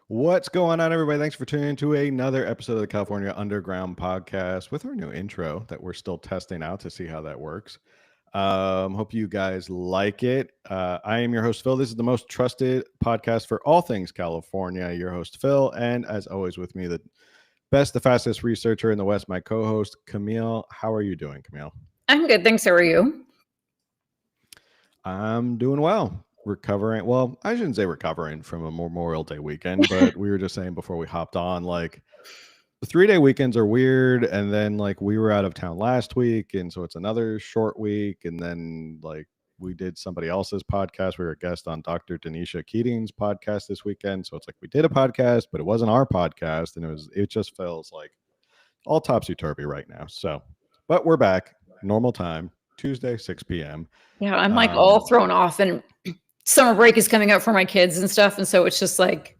What's going on, everybody? Thanks for tuning in to another episode of the California Underground Podcast with our new intro that we're still testing out to see how that works. Hope you guys like it. I am your host, Phil. This is the most trusted podcast for all things California. Your host, Phil. And as always, with me, the best, the fastest researcher in the West, my co host, Camille. How are you doing, Camille? I'm good. Thanks. How are you? I'm doing well. Recovering. Well, I shouldn't say recovering from a Memorial Day weekend, but we were just saying before we hopped on, like the 3-day weekends are weird. And then like we were out of town last week. And so it's another short week. And then like we did somebody else's podcast. We were a guest on Dr. Denisha Keating's podcast this weekend. So it's like we did a podcast, but it wasn't our podcast. And it just feels like all topsy-turvy right now. So, but we're back. Normal time, Tuesday, 6 p.m. Yeah, I'm like all thrown off, and summer break is coming up for my kids and stuff, and so it's just like,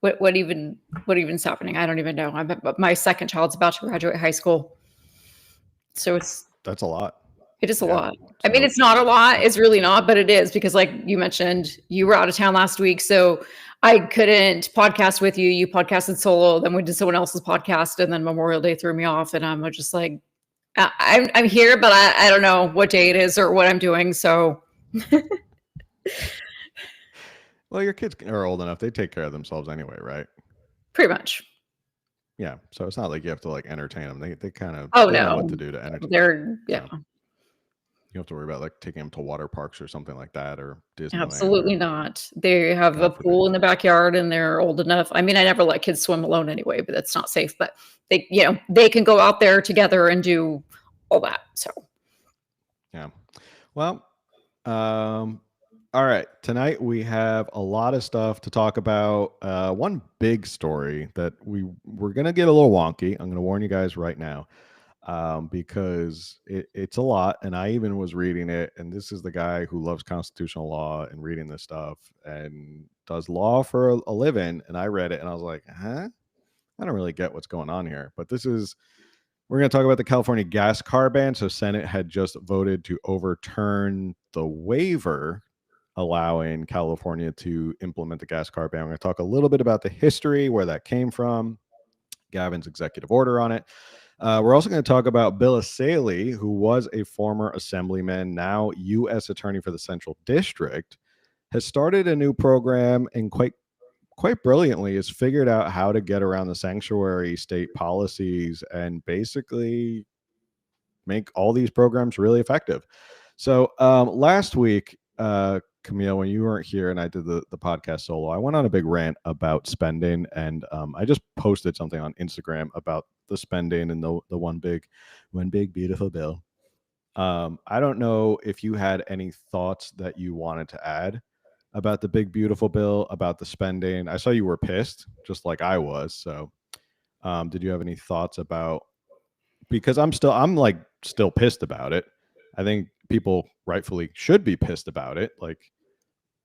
what even's happening? I don't even know. My second child's about to graduate high school, so that's a lot. It is a lot. I mean, it's not a lot. It's really not, but it is because, like you mentioned, you were out of town last week, so I couldn't podcast with you. You podcasted solo, then we did someone else's podcast, and then Memorial Day threw me off, and I'm just like, I'm here, but I don't know what day it is or what I'm doing. So, well, your kids are old enough; they take care of themselves anyway, right? Pretty much. Yeah. So it's not like you have to like entertain them. They kind of know what to do to entertain. They're You don't have to worry about like taking them to water parks or something like that, or Disneyland. Absolutely not. They have a pool in the backyard, and they're old enough. I mean, I never let kids swim alone anyway, but that's not safe. But they can go out there together and do all that. So, yeah. Well, all right. Tonight we have a lot of stuff to talk about. One big story that we're gonna get a little wonky. I'm gonna warn you guys right now. Because it's a lot. And I even was reading it. And this is the guy who loves constitutional law and reading this stuff and does law for a living. And I read it and I was like, I don't really get what's going on here. But we're going to talk about the California gas car ban. So Senate had just voted to overturn the waiver allowing California to implement the gas car ban. We're going to talk a little bit about the history, where that came from, Gavin's executive order on it. We're also going to talk about Bill Essayli, who was a former assemblyman, now U.S. attorney for the Central District, has started a new program and quite brilliantly has figured out how to get around the sanctuary state policies and basically make all these programs really effective. So last week, Camille, when you weren't here and I did the podcast solo, I went on a big rant about spending, and I just posted something on Instagram about the spending and the one big beautiful bill. I don't know if you had any thoughts that you wanted to add about the big beautiful bill, about the spending. I saw you were pissed, just like I was. So, did you have any thoughts about? Because I'm still pissed about it. I think people rightfully should be pissed about it. Like,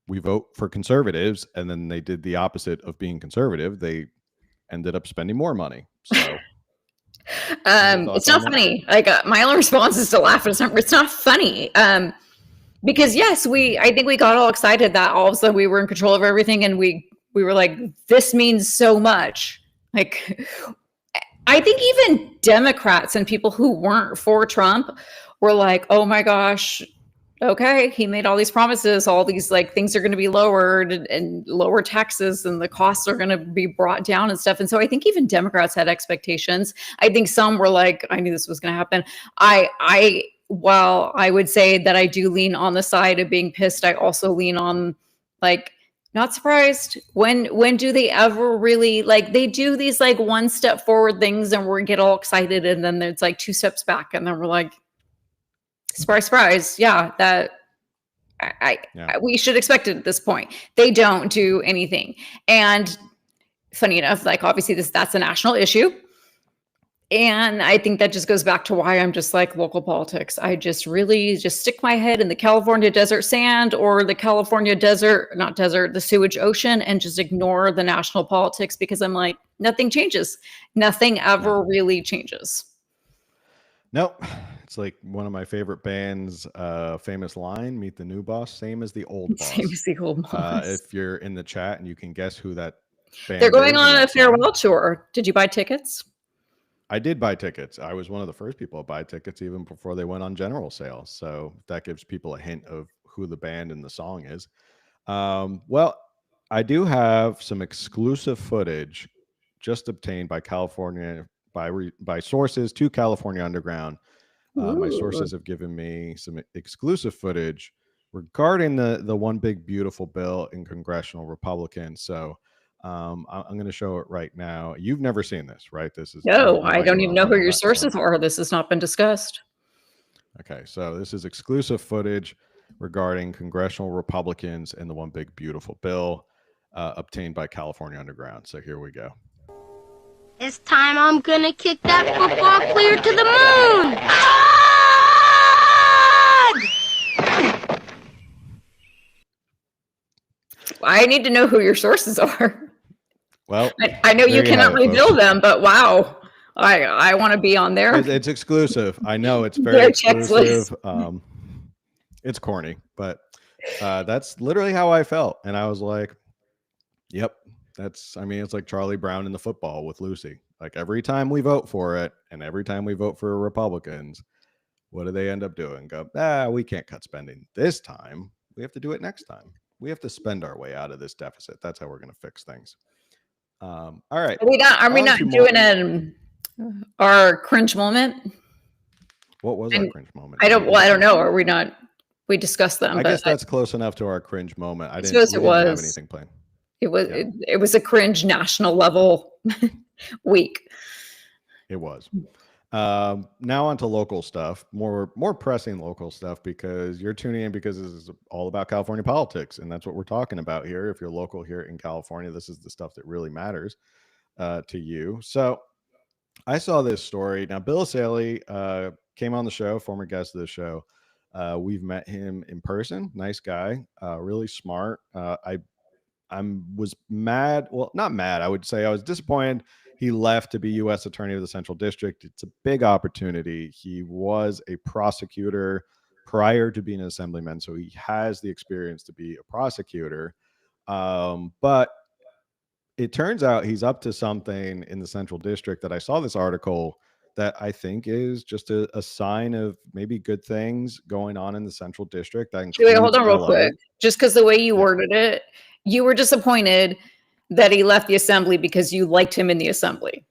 we vote for conservatives, and then they did the opposite of being conservative. They ended up spending more money. So. It's not funny. Like my only response is to laugh. It's not funny. Because yes, I think we got all excited that all of a sudden we were in control of everything, and we were like, this means so much. Like, I think even Democrats and people who weren't for Trump were like, oh my gosh, okay, he made all these promises, all these like things are going to be lowered and lower taxes, and the costs are going to be brought down and stuff. And so I think even Democrats had expectations. I think some were like, I knew this was going to happen. While I would say that I do lean on the side of being pissed, I also lean on like, not surprised. When do they ever really, like, they do these like one step forward things and we get all excited, and then it's like 2 steps back, and then we're like, surprise, surprise. Yeah, that we should expect it at this point. They don't do anything. And funny enough, like obviously that's a national issue. And I think that just goes back to why I'm just like local politics. I just really just stick my head in the California desert sand or the California the sewage ocean, and just ignore the national politics, because I'm like, nothing changes. Nothing ever really changes. Nope. It's like one of my favorite bands' famous line, meet the new boss, same as the old boss. Same as the old boss. If you're in the chat and you can guess who that They're band going is in on a that song. farewell tour. Did you buy tickets? I did buy tickets. I was one of the first people to buy tickets even before they went on general sale. So that gives people a hint of who the band and the song is. Well, I do have some exclusive footage just obtained by California by sources to California Underground. My Ooh. sources have given me some exclusive footage regarding the one big beautiful bill in congressional Republicans. So I'm going to show it right now. You've never seen this, right? This is No, you I might don't know even it know on who the your on sources are. This has not been discussed. Okay, so this is exclusive footage regarding congressional Republicans and the one big beautiful bill obtained by California Underground. So here we go. This time I'm gonna kick that football clear to the moon! I need to know who your sources are. Well, I know you there have cannot it, reveal folks. them, but wow, I want to be on there. It's exclusive. I know it's very Their checklist. exclusive. It's corny, but that's literally how I felt, and I was like, "Yep, that's." I mean, it's like Charlie Brown in the football with Lucy. Like every time we vote for it, and every time we vote for Republicans, what do they end up doing? Go, we can't cut spending this time. We have to do it next time. We have to spend our way out of this deficit. That's how we're going to fix things. All right. Are we On not to more. doing our cringe moment? What was our cringe moment? I don't. Well, I don't know. Are we not? We discussed them. I but guess that's close enough to our cringe moment. I suppose We it didn't have was. anything planned. It was. Yeah. It was a cringe national level week. It was. Now on to local stuff, more pressing local stuff, because you're tuning in because this is all about California politics, and that's what we're talking about here. If you're local here in California, this is the stuff that really matters to you. So I saw this story. Now, Bill Essayli came on the show, former guest of the show. We've met him in person. Nice guy, really smart. I was mad. Well, not mad. I would say I was disappointed he left to be U.S. Attorney of the Central District. It's a big opportunity. He was a prosecutor prior to being an assemblyman, so he has the experience to be a prosecutor. But it turns out he's up to something in the Central District that I saw this article that I think is just a sign of maybe good things going on in the Central District. That includes Wait, hold on real LA. quick. Just because the way you Yeah. worded it, you were disappointed that he left the assembly because you liked him in the assembly.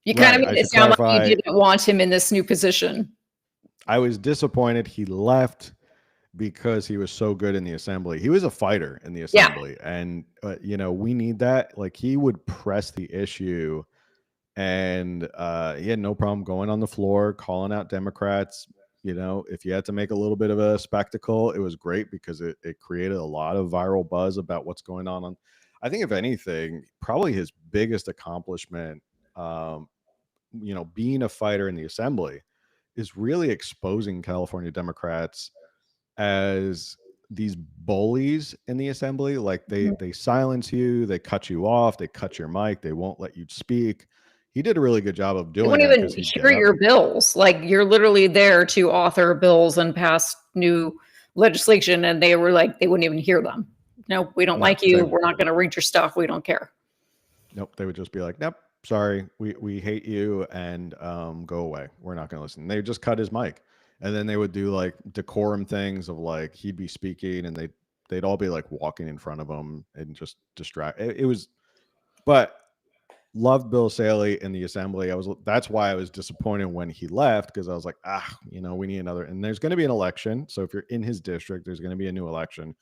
You kind of Right, I made it should sound like clarify. you didn't want him in this new position. I was disappointed he left because he was so good in the assembly. He was a fighter in the assembly, and we need that. Like, he would press the issue, and he had no problem going on the floor, calling out Democrats. If you had to make a little bit of a spectacle, it was great because it created a lot of viral buzz about what's going on. I think, if anything, probably his biggest accomplishment, being a fighter in the assembly, is really exposing California Democrats as these bullies in the assembly. Like, they silence you, they cut you off, they cut your mic, they won't let you speak. He did a really good job of They doing won't that even because he'd hear get up. your bills. Like, you're literally there to author bills and pass new legislation, and they were like, they wouldn't even hear them. No, we don't No, like you. We're not going to read your stuff. We don't care. Nope, they would just be like, nope, sorry, we hate you, and go away. We're not going to listen. They would just cut his mic, and then they would do like decorum things of, like, he'd be speaking, and they'd all be like walking in front of him and just distract. It was, but loved Bill Essayli in the assembly. That's why I was disappointed when he left, because I was like, we need another. And there's going to be an election, so if you're in his district, there's going to be a new election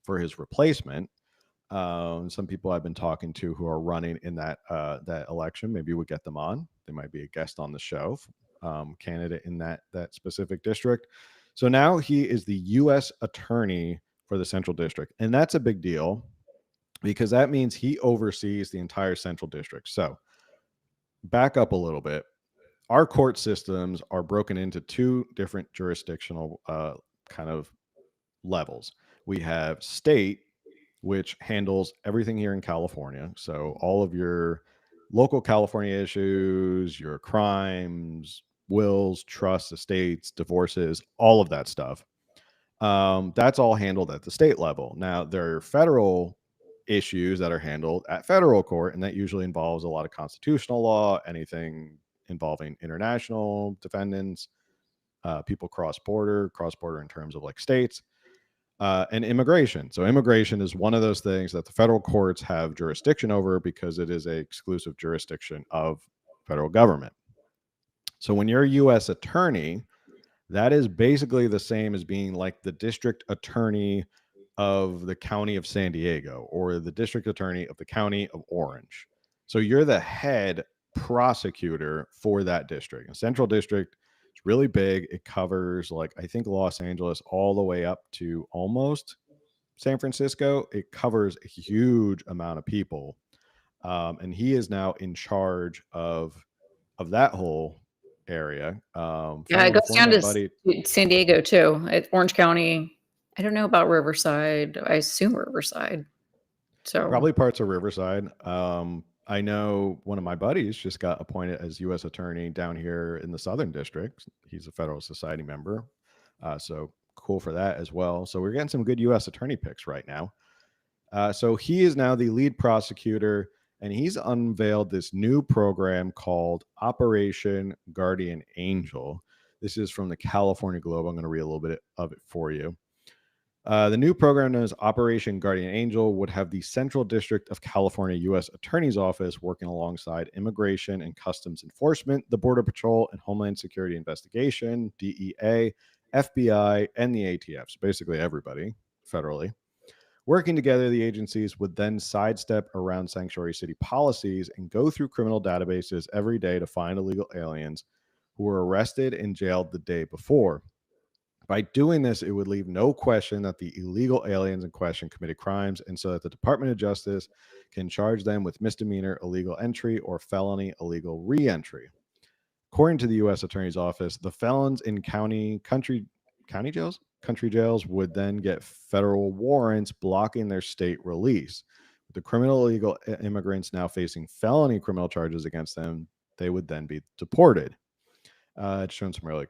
for his replacement. Some people I've been talking to who are running in that election, maybe we get them on. They might be a guest on the show, candidate in that specific district. So now he is the U.S. Attorney for the Central District, and that's a big deal because that means he oversees the entire Central District. So back up a little bit. Our court systems are broken into two different jurisdictional kind of levels. We have state, which handles everything here in California. So all of your local California issues, your crimes, wills, trusts, estates, divorces, all of that stuff. That's all handled at the state level. Now, there are federal issues that are handled at federal court, and that usually involves a lot of constitutional law, anything involving international defendants, people cross border in terms of like states, and immigration. So immigration is one of those things that the federal courts have jurisdiction over because it is a exclusive jurisdiction of federal government. So when you're a U.S. attorney, that is basically the same as being like the district attorney of the county of San Diego or the district attorney of the county of Orange. So you're the head prosecutor for that district. A central district is really big. It covers, like, I think Los Angeles all the way up to almost San Francisco. It covers a huge amount of people. And he is now in charge of that whole area. Yeah, it goes down to buddy, San Diego too. Orange County. I don't know about Riverside. I assume Riverside. So probably parts of Riverside. I know one of my buddies just got appointed as U.S. attorney down here in the Southern District. He's a Federal Society member. So cool for that as well. So we're getting some good U.S. attorney picks right now. So he is now the lead prosecutor, and he's unveiled this new program called Operation Guardian Angel. This is from the California Globe. I'm going to read a little bit of it for you. The new program, known as Operation Guardian Angel, would have the Central District of California U.S. Attorney's Office working alongside Immigration and Customs Enforcement, the Border Patrol and Homeland Security Investigation, DEA, FBI, and the ATF. So basically everybody federally. Working together, the agencies would then sidestep around sanctuary city policies and go through criminal databases every day to find illegal aliens who were arrested and jailed the day before. By doing this, it would leave no question that the illegal aliens in question committed crimes, and so that the Department of Justice can charge them with misdemeanor illegal entry or felony illegal re-entry. According to the U.S. Attorney's Office, the felons in country jails would then get federal warrants blocking their state release. With the criminal illegal immigrants now facing felony criminal charges against them, they would then be deported. It's shown some early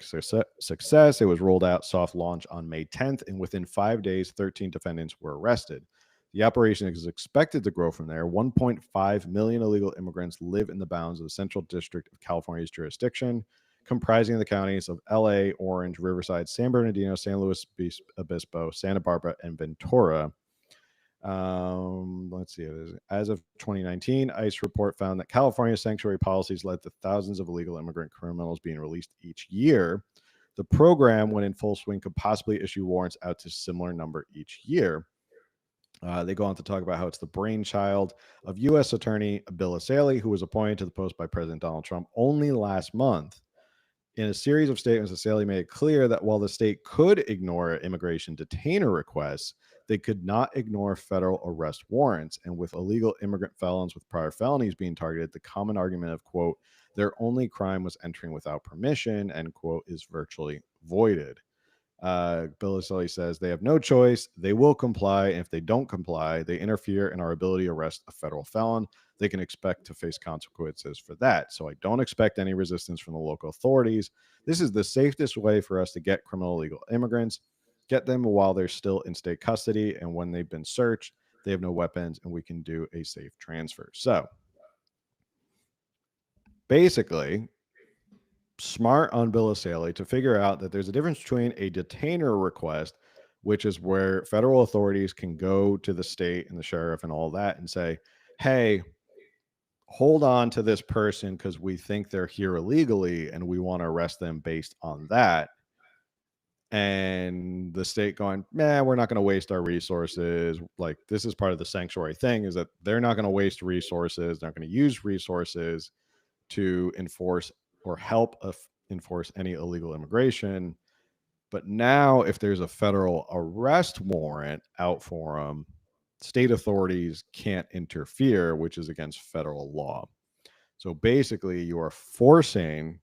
success. It was rolled out soft launch on May 10th, and within 5 days, 13 defendants were arrested. The operation is expected to grow from there. 1.5 million illegal immigrants live in the bounds of the Central District of California's jurisdiction, comprising the counties of LA, Orange, Riverside, San Bernardino, San Luis Obispo, Santa Barbara, and Ventura. Let's see. As of 2019, ICE report found that California's sanctuary policies led to thousands of illegal immigrant criminals being released each year. The program, when in full swing, could possibly issue warrants out to a similar number each year. They go on to talk about how it's the brainchild of U.S. Attorney Bill Essayli, who was appointed to the post by President Donald Trump only last month. In a series of statements, Essayli made it clear that while the state could ignore immigration detainer requests, they could not ignore federal arrest warrants. And with illegal immigrant felons with prior felonies being targeted, the common argument of, quote, their only crime was entering without permission, end quote, is virtually voided. Bill Essayli says they have no choice. They will comply. And if they don't comply, they interfere in our ability to arrest a federal felon. They can expect to face consequences for that. So I don't expect any resistance from the local authorities. This is the safest way for us to get criminal illegal immigrants, get them while they're still in state custody. And when they've been searched, they have no weapons and we can do a safe transfer. So basically, smart on Bill Essayli to figure out that there's a difference between a detainer request, which is where federal authorities can go to the state and the sheriff and all that and say, hey, hold on to this person because we think they're here illegally and we want to arrest them based on that. And the state going, man, we're not going to waste our resources. Like, this is part of the sanctuary thing, is that they're not going to waste resources. They're not going to use resources to enforce or help enforce any illegal immigration. But now if there's a federal arrest warrant out for them, state authorities can't interfere, which is against federal law. So basically you are forcing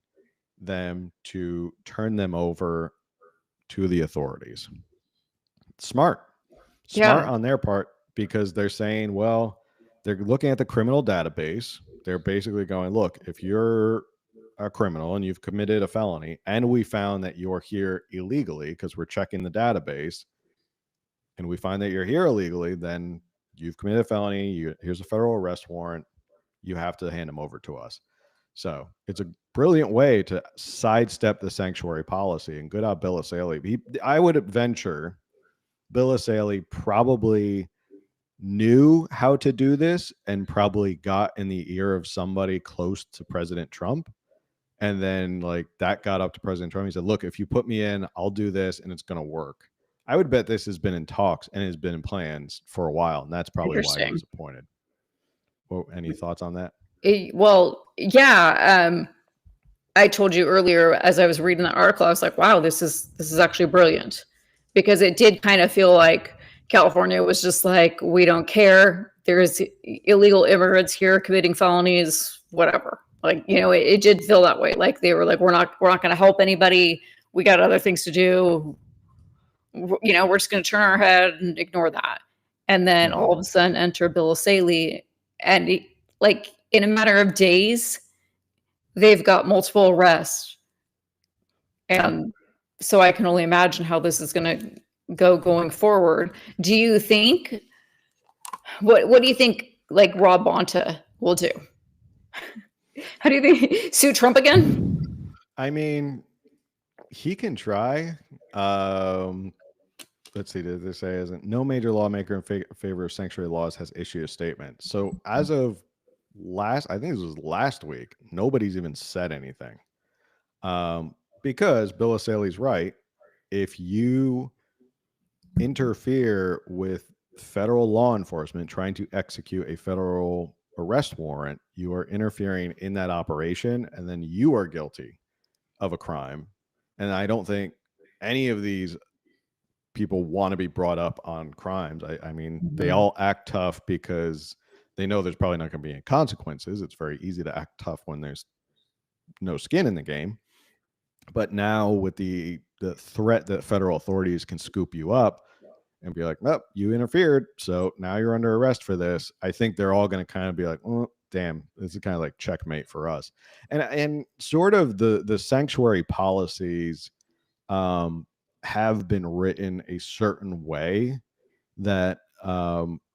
them to turn them over to the authorities. Smart on their part, because they're saying, well, they're looking at the criminal database. They're basically going, look, if you're a criminal and you've committed a felony and we found that you're here illegally because we're checking the database and we find that you're here illegally, then you've committed a felony. Here's a federal arrest warrant. You have to hand him over to us. So it's a brilliant way to sidestep the sanctuary policy. And good on Bill Essayli. I would venture Bill Essayli probably knew how to do this and probably got in the ear of somebody close to President Trump. And then like that got up to President Trump. He said, look, if you put me in, I'll do this and it's going to work. I would bet this has been in talks and has been in plans for a while. And that's probably why he was appointed. Well, any thoughts on that? Well, yeah. I told you earlier as I was reading the article, I was like, wow, this is actually brilliant, because it did kind of feel like California was just like, we don't care. There's illegal immigrants here committing felonies, whatever. Like, you know, it did feel that way. Like they were like, we're not going to help anybody. We got other things to do. You know, we're just going to turn our head and ignore that. And then all of a sudden enter Bill Essayli, and like in a matter of days, they've got multiple arrests. And so I can only imagine how this is going to go going forward. Do you think, what do you think like Rob Bonta will do? How do you think? Sue Trump again? I mean, he can try. Let's see, did they say isn't no major lawmaker in favor of sanctuary laws has issued a statement. So as of I think this was last week, nobody's even said anything. Because Bill Essayli's right. If you interfere with federal law enforcement trying to execute a federal arrest warrant, you are interfering in that operation, and then you are guilty of a crime. And I don't think any of these people want to be brought up on crimes. I mean, they all act tough because they know there's probably not going to be any consequences. It's very easy to act tough when there's no skin in the game. But now with the threat that federal authorities can scoop you up and be like, "Oh, you interfered, so now you're under arrest for this," I think they're all going to kind of be like, "Oh, damn, this is kind of like checkmate for us." And sort of the sanctuary policies have been written a certain way that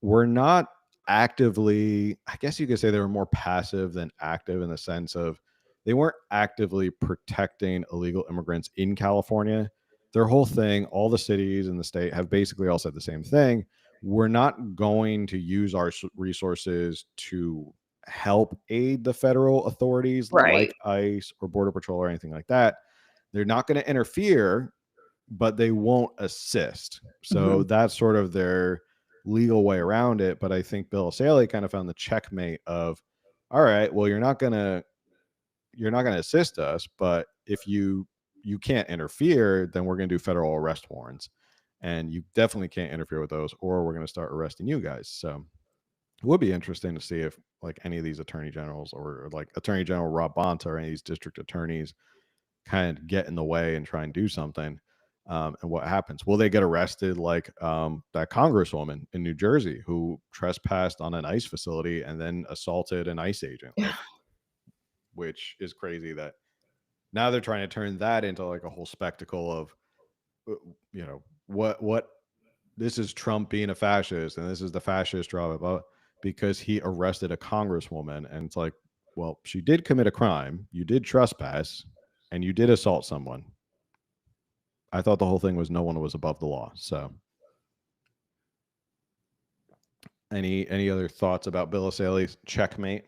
were not actively, I guess you could say they were more passive than active, in the sense of they weren't actively protecting illegal immigrants in California. Their whole thing, all the cities in the state have basically all said the same thing. We're not going to use our resources to help aid the federal authorities like ICE or Border Patrol or anything like that. They're not going to interfere, but they won't assist. So that's sort of their legal way around it. But I think Bill Essayli kind of found the checkmate of, all right, well, you're not going to assist us, but if you can't interfere, then we're going to do federal arrest warrants, and you definitely can't interfere with those, or we're going to start arresting you guys. So it would be interesting to see if like any of these attorney generals, or like Attorney General Rob Bonta, or any of these district attorneys kind of get in the way and try and do something. And what happens? Will they get arrested like that congresswoman in New Jersey who trespassed on an ICE facility and then assaulted an ICE agent? Like, which is crazy that now they're trying to turn that into like a whole spectacle of, you know, what this is Trump being a fascist, and this is the fascist drama because he arrested a congresswoman. And it's like, well, she did commit a crime, you did trespass, and you did assault someone. I thought the whole thing was no one was above the law. So any other thoughts about Bill Essayli's checkmate?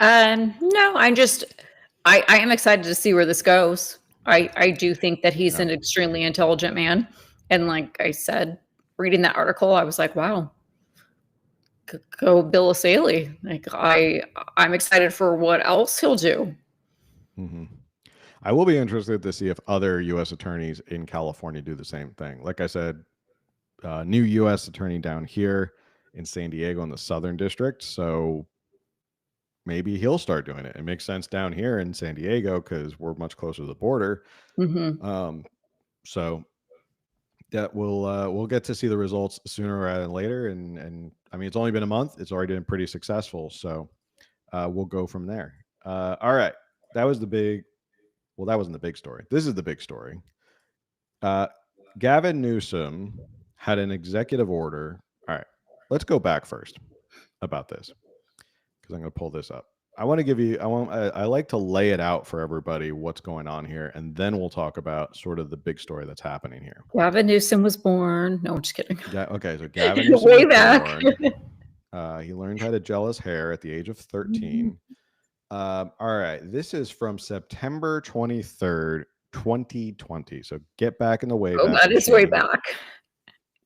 No, I am excited to see where this goes. I do think that he's an extremely intelligent man. And like I said, reading that article, I was like, wow, go Bill Essayli. Like I'm excited for what else he'll do. I will be interested to see if other U.S. attorneys in California do the same thing. Like I said, new U.S. attorney down here in San Diego in the Southern District. So maybe he'll start doing it. It makes sense down here in San Diego because we're much closer to the border. So that we'll get to see the results sooner rather than later. And I mean, it's only been a month. It's already been pretty successful. So we'll go from there. All right. That was the big. Well, that wasn't the big story. This is the big story. Gavin Newsom had an executive order. All right. let's go back first about this, because I'm going to pull this up. I want to give you, I like to lay it out for everybody what's going on here, and then we'll talk about sort of the big story that's happening here. Gavin Newsom was born. No, I'm just kidding. Okay, so Gavin Newsom Way was back. born. He learned how to gel his hair at the age of 13. All right, this is from September 23rd, 2020. So get back in the way back. That is way back.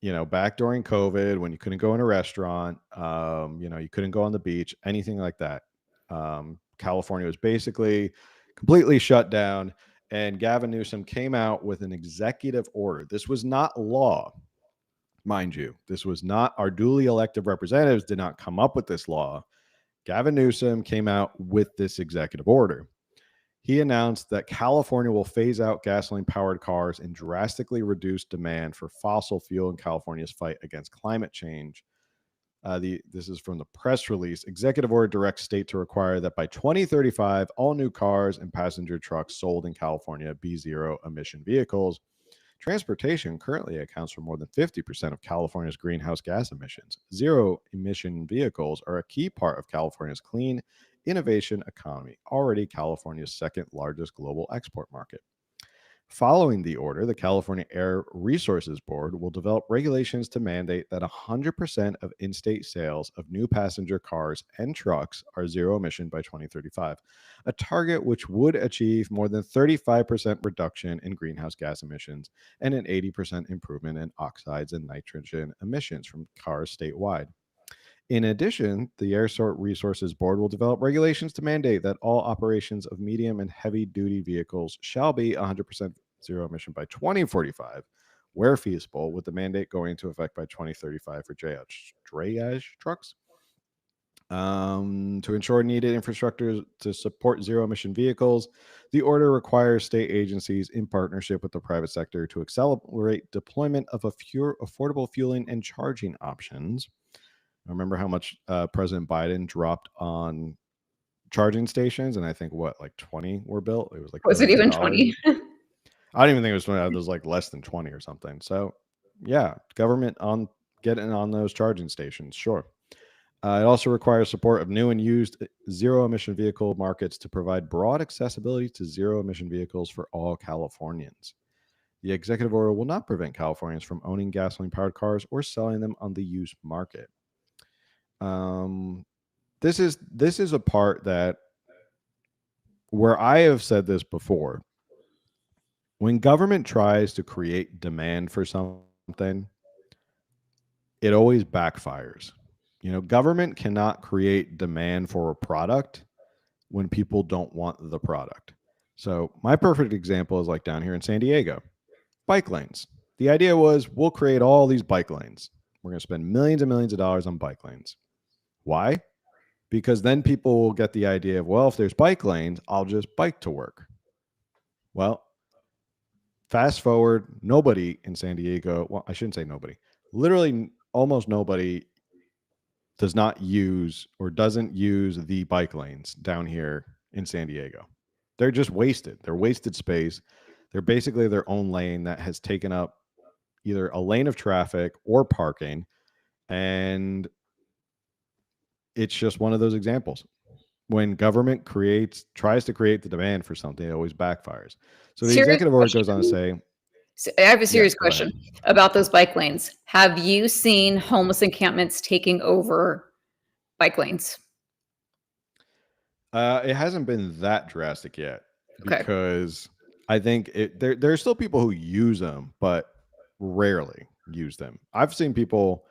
You know, back during COVID, when you couldn't go in a restaurant, you know, you couldn't go on the beach, anything like that. California was basically completely shut down, and Gavin Newsom came out with an executive order. This was not law, mind you. This was not, our duly elected representatives did not come up with this law. Gavin Newsom came out with this executive order. He announced that California will phase out gasoline-powered cars and drastically reduce demand for fossil fuel in California's fight against climate change. This is from the press release. Executive order directs state to require that by 2035, all new cars and passenger trucks sold in California be zero-emission vehicles. Transportation currently accounts for more than 50% of California's greenhouse gas emissions. Zero-emission vehicles are a key part of California's clean innovation economy, already California's second largest global export market. Following the order, the California Air Resources Board will develop regulations to mandate that 100% of in-state sales of new passenger cars and trucks are zero emission by 2035, a target which would achieve more than 35% reduction in greenhouse gas emissions and an 80% improvement in oxides and nitrogen emissions from cars statewide. In addition, the Air Resources Board will develop regulations to mandate that all operations of medium and heavy-duty vehicles shall be 100% zero emission by 2045, where feasible, with the mandate going into effect by 2035 for drayage trucks. To ensure needed infrastructure to support zero-emission vehicles, the order requires state agencies in partnership with the private sector to accelerate deployment of affordable fueling and charging options. I remember how much President Biden dropped on charging stations, and I think like 20 were built. It was like, was it even 20? I don't even think it was 20. It was like less than 20 or something. So yeah, government on getting on those charging stations, sure. It also requires support of new and used zero-emission vehicle markets to provide broad accessibility to zero-emission vehicles for all Californians. The executive order will not prevent Californians from owning gasoline-powered cars or selling them on the used market. This is a part that where I have said this before. When government tries to create demand for something, it always backfires. You know, government cannot create demand for a product when people don't want the product. So my perfect example is like down here in San Diego, bike lanes. The idea was we'll create all these bike lanes. We're going to spend millions and millions of dollars on bike lanes. Why? Because then people will get the idea of, well, if there's bike lanes, I'll just bike to work. Well, fast forward, nobody in San Diego, well, I shouldn't say nobody, literally almost nobody does not use or doesn't use the bike lanes down here in San Diego. They're just wasted. They're wasted space. They're basically their own lane that has taken up either a lane of traffic or parking. And it's just one of those examples. When government tries to create the demand for something, it always backfires. So the executive order goes on to say, so I have a serious question about those bike lanes. Have you seen homeless encampments taking over bike lanes? It hasn't been that drastic yet, because I think there are still people who use them, but rarely use them. I've seen people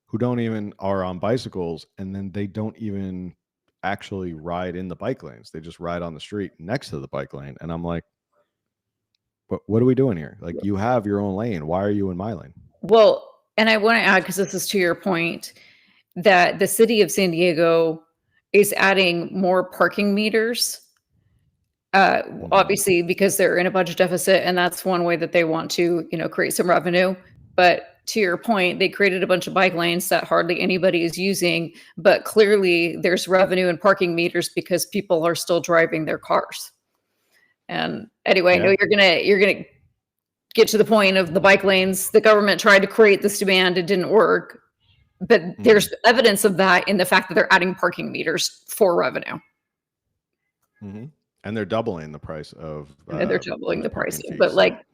who don't even are on bicycles, and then they don't even actually ride in the bike lanes. They just ride on the street next to the bike lane. And I'm like, but what are we doing here? Like, you have your own lane. Why are you in my lane? Well, and I want to add, because this is to your point, that the city of San Diego is adding more parking meters, obviously because they're in a budget deficit, and that's one way that they want to, create some revenue. But to your point, they created a bunch of bike lanes that hardly anybody is using, but clearly there's revenue in parking meters because people are still driving their cars. And anyway, I know you're gonna get to the point of the bike lanes. The government tried to create this demand; it didn't work. But there's evidence of that in the fact that they're adding parking meters for revenue. And they're doubling the price of And they're doubling those the parking pricing. fees. But like,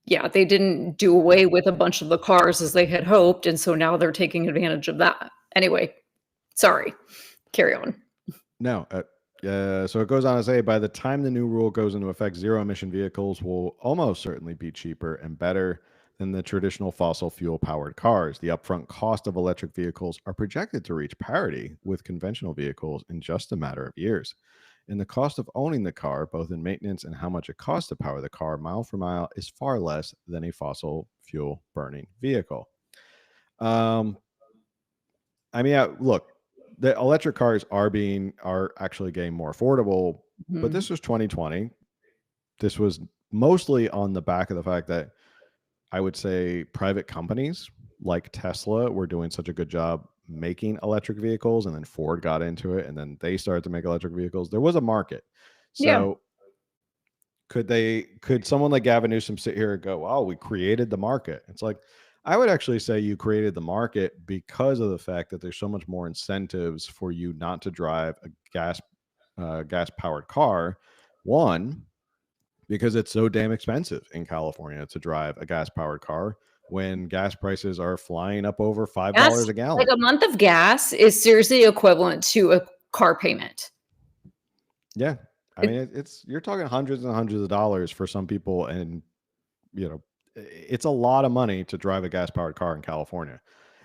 yeah, they didn't do away with a bunch of the cars as they had hoped. And so now they're taking advantage of that. Anyway, sorry. Carry on. No. So it goes on to say, by the time the new rule goes into effect, zero emission vehicles will almost certainly be cheaper and better than the traditional fossil fuel powered cars. The upfront cost of electric vehicles are projected to reach parity with conventional vehicles in just a matter of years. And the cost of owning the car, both in maintenance and how much it costs to power the car mile for mile, is far less than a fossil fuel burning vehicle. I mean, look, the electric cars are actually getting more affordable, but this was 2020. This was mostly on the back of the fact that I would say private companies like Tesla were doing such a good job making electric vehicles, and then Ford got into it, and then they started to make electric vehicles. There was a market. So could someone like Gavin Newsom sit here and go, "Oh, we created the market"? It's like, I would actually say you created the market because of the fact that there's so much more incentives for you not to drive a gas powered car. One, because it's so damn expensive in California to drive a gas powered car when gas prices are flying up over $5 a gallon. Like a month of gas is seriously equivalent to a car payment. Yeah. I mean, you're talking hundreds and hundreds of dollars for some people, and it's a lot of money to drive a gas powered car in California.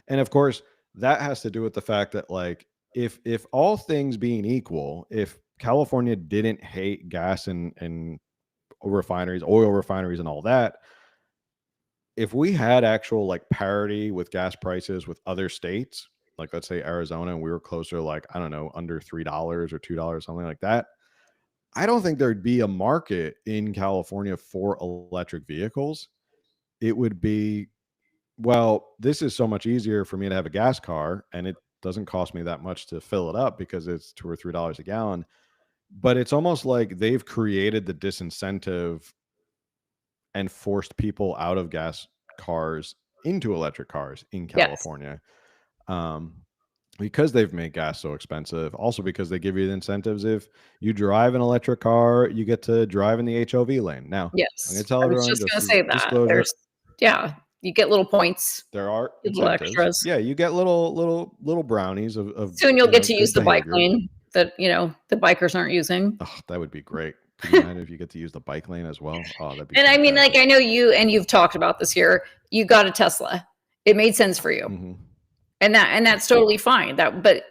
And of course, that has to do with the fact that, like, if all things being equal, if California didn't hate gas and refineries, oil refineries, and all that, if we had actual like parity with gas prices with other states, like let's say Arizona, and we were closer, like, I don't know, under $3 or $2, something like that, I don't think there'd be a market in California for electric vehicles. It would be, well, this is so much easier for me to have a gas car, and it doesn't cost me that much to fill it up because it's $2 or $3 a gallon. But it's almost like they've created the disincentive and forced people out of gas cars into electric cars in California. Because they've made gas so expensive. Also because they give you the incentives. If you drive an electric car, you get to drive in the HOV lane. Now, I'm going to tell everyone, just going to just say that. disclosure, you get little points. there are little incentives. Extras. Yeah, you get little brownies of soon you'll get to use the behavior. bike lane that the bikers aren't using. Oh, that would be great. Could you imagine if you get to use the bike lane as well? Oh, that'd be And fantastic. I mean, like, I know you've talked about this here. You got a Tesla. It made sense for you. And that's totally fine. But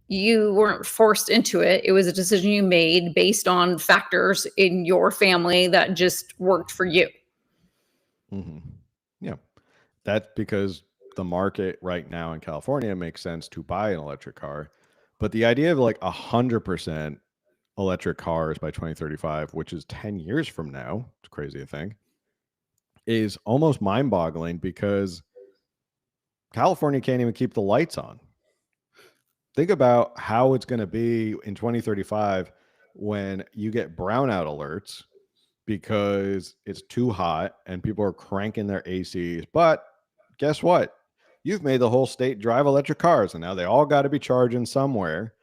you weren't forced into it. It was a decision you made based on factors in your family that just worked for you. Yeah. That's because the market right now in California makes sense to buy an electric car. But the idea of like 100% electric cars by 2035, which is 10 years from now, it's crazy to think, is almost mind-boggling because California can't even keep the lights on. Think about how it's going to be in 2035 when you get brownout alerts because it's too hot and people are cranking their ACs. But guess what? You've made the whole state drive electric cars, and now they all got to be charging somewhere.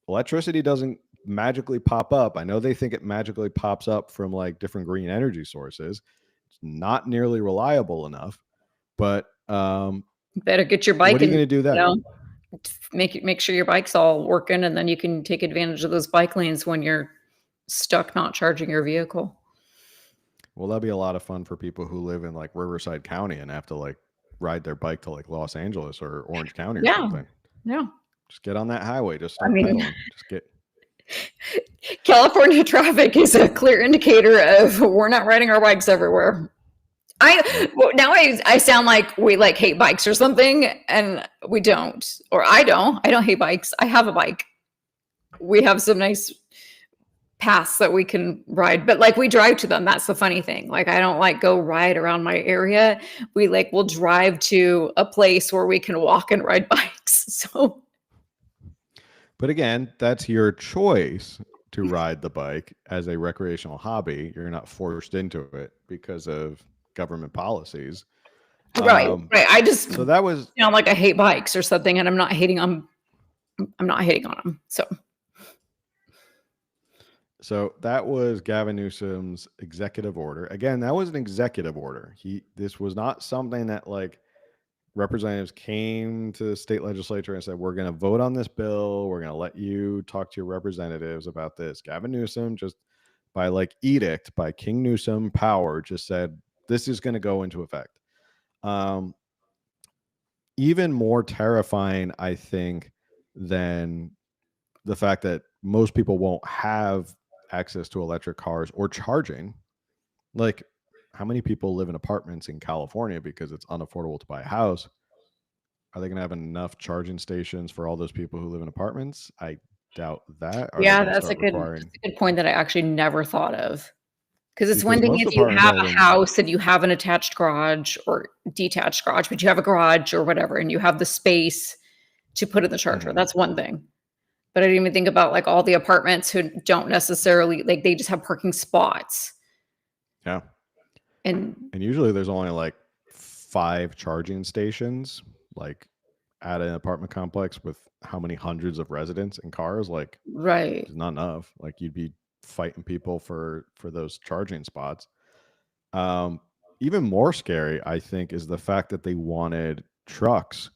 Electricity doesn't magically pop up. I know they think it magically pops up from like different green energy sources. It's not nearly reliable enough, but better get your bike. What are you going to do then? Make sure your bike's all working, and then you can take advantage of those bike lanes when you're stuck not charging your vehicle. Well, that'd be a lot of fun for people who live in like Riverside County and have to like ride their bike to like Los Angeles or Orange County or something. Yeah. Just get on that highway. Just start pedaling. Just get. California traffic is a clear indicator of we're not riding our bikes everywhere. I sound like we like hate bikes or something, and we don't. Or I don't hate bikes. I have a bike. We have some nice paths that we can ride, but like we drive to them. That's the funny thing. Like I don't like go ride around my area. We'll drive to a place where we can walk and ride bikes. So, but again, that's your choice to ride the bike as a recreational hobby. You're not forced into it because of government policies. Right. I just So that was sound like I hate bikes or something, and I'm not hating on. I'm not hating on them. So that was Gavin Newsom's executive order. Again, that was an executive order. This was not something that like representatives came to the state legislature and said, we're going to vote on this bill. We're going to let you talk to your representatives about this. Gavin Newsom just by like edict, by King Newsom power, just said, this is going to go into effect. Even more terrifying, I think, than the fact that most people won't have access to electric cars or charging. Like, how many people live in apartments in California because it's unaffordable to buy a house? Are they going to have enough charging stations for all those people who live in apartments? I doubt that. Are they Yeah, going to that's a start good requiring? point that I actually never thought of. Because it's one Because thing most if you apartment have a buildings, house and you have an attached garage or detached garage, but you have a garage or whatever, and you have the space to put in the charger. Mhm. That's one thing. But I didn't even think about like all the apartments who don't necessarily like they just have parking spots. yeah, And usually there's only like 5 charging stations, like at an apartment complex with how many hundreds of residents and cars. Like, right. it's not enough. Like, you'd be fighting people for those charging spots. Even more scary, I think, is the fact that they wanted trucks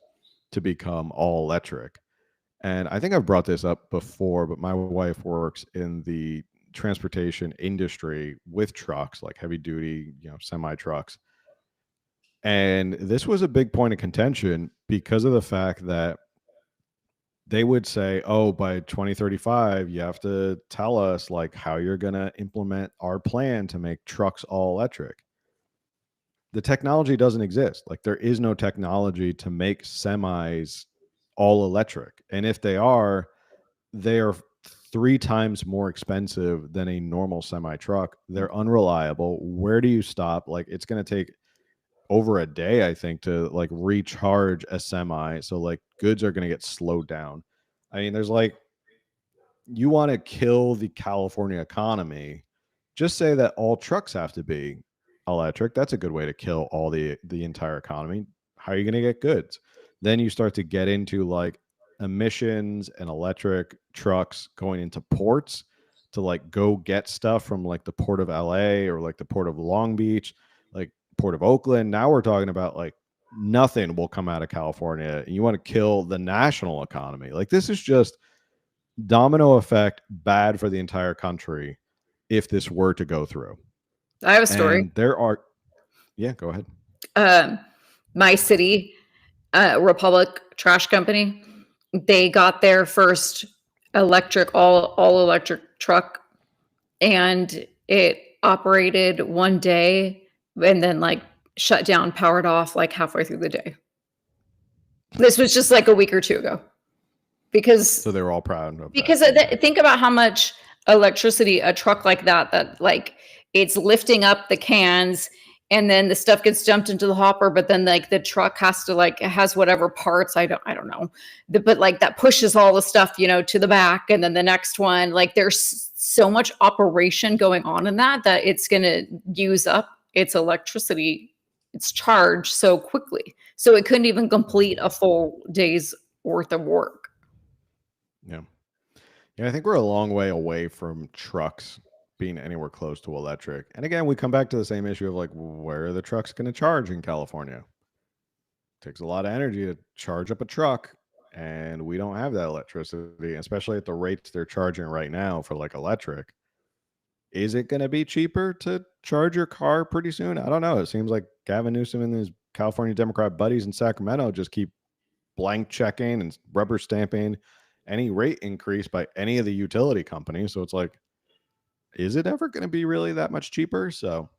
to become all electric. And I think I've brought this up before, but my wife works in the transportation industry with trucks, like heavy duty, semi trucks. And this was a big point of contention because of the fact that they would say, oh, by 2035, you have to tell us like how you're going to implement our plan to make trucks all electric. The technology doesn't exist. Like, there is no technology to make semis all electric. And if they are 3 times more expensive than a normal semi truck. They're unreliable. Where do you stop? Like, it's going to take over a day, I think, to like recharge a semi. So like goods are going to get slowed down. I mean, there's like, you want to kill the California economy, just say that all trucks have to be electric. That's a good way to kill all the entire economy. How are you going to get goods? Then you start to get into like emissions and electric trucks going into ports to like go get stuff from like the port of LA or like the port of Long Beach, like port of Oakland. Now we're talking about like nothing will come out of California, and you want to kill the national economy. Like, this is just domino effect, bad for the entire country if this were to go through. I have a story. And there are, yeah, go ahead. My city, Republic Trash Company, they got their first electric, all electric truck, and it operated one day and then like shut down, powered off like halfway through the day. This was just like a week or two ago. Because so they were all proud of because that. Think about how much electricity a truck like that like it's lifting up the cans and then the stuff gets dumped into the hopper, but then like the truck has to like, it has whatever parts, I don't know, but like that pushes all the stuff, to the back. And then the next one, like there's so much operation going on in that it's going to use up its electricity, its charge so quickly. So it couldn't even complete a full day's worth of work. Yeah, I think we're a long way away from trucks being anywhere close to electric. And again, we come back to the same issue of like, where are the trucks going to charge in California? It takes a lot of energy to charge up a truck, and we don't have that electricity, especially at the rates they're charging right now for like electric. Is it going to be cheaper to charge your car pretty soon? I don't know. It seems like Gavin Newsom and his California Democrat buddies in Sacramento just keep blank checking and rubber stamping any rate increase by any of the utility companies. So it's like, is it ever going to be really that much cheaper? So,